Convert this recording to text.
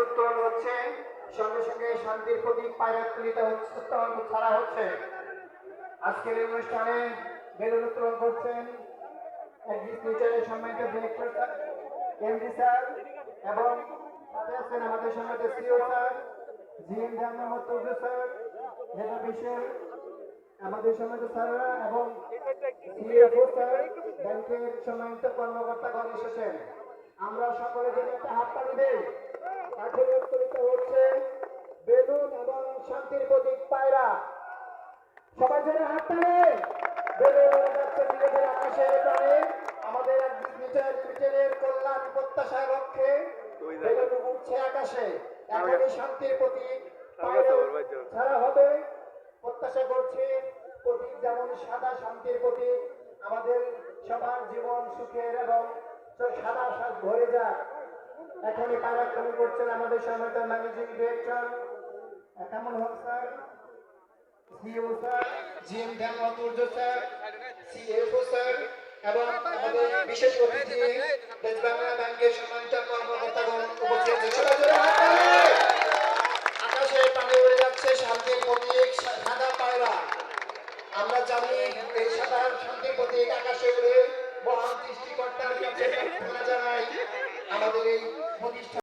উত্তোলন হচ্ছে, সঙ্গে সঙ্গে শান্তির প্রতীক পায়রা উত্তোলন ছাড়া হচ্ছে। আজকের এই অনুষ্ঠানে বেলুন উত্তোলন করছেন সম্মানিত ডিরেক্টর স্যার, এমডি স্যার, এবং সাথে আছেন আমাদের সম্মানিত সিও স্যার, জিএম মোহাম্মদ তৌফিক স্যার, হেড অফিসিয়াল আমাদের সম্মানিত স্যাররা এবং সিএফও স্যার, ব্যাংকের সম্মানিত কর্মকর্তাগণ এসেছেন। আমরা সকলে যদি একটা হাততালি দেই, এখন উত্তোলিত হচ্ছে বেলুন এবং শান্তির প্রতীক পায়রা। সবাই যদি হাততালি, বেলুন উড়ে যাচ্ছে নিজেদের আকাশের প্রাণে, আমাদের লিমিটেডের কল্যাণ প্রত্যাশার লক্ষ্যে বেলুন উঠছে আকাশে। এখনই শান্তির প্রতীক পায়রা ছাড়া হবে। প্রত্যাশা করছি প্রতীক যেমন সাদা শান্তির প্রতীক, আমাদের সবার জীবন সুখের এবং সাদা সাজ ভরে যাক। এখনই পায়রাক্রমণ করছেন আমাদের সম্মানিত managing director Kamrul Haque sir, CEO sir, GM Mohammad sir, CFO sir এবং আমাদের বিশেষ অতিথি দেশ বাংলা ব্যাংকের সম্মানিত কর্মকর্তাগণ উপস্থিত আছেন। আকাশে পানি উড়ে যাচ্ছে শান্তির প্রতীক সাদা পায়রা। আমরা জানি এই সাদা শান্তির প্রতীক আকাশে উড়ে মহান সৃষ্টিকর্তার কাছে প্রার্থনা জানাই আমাদের এই প্রতিষ্ঠান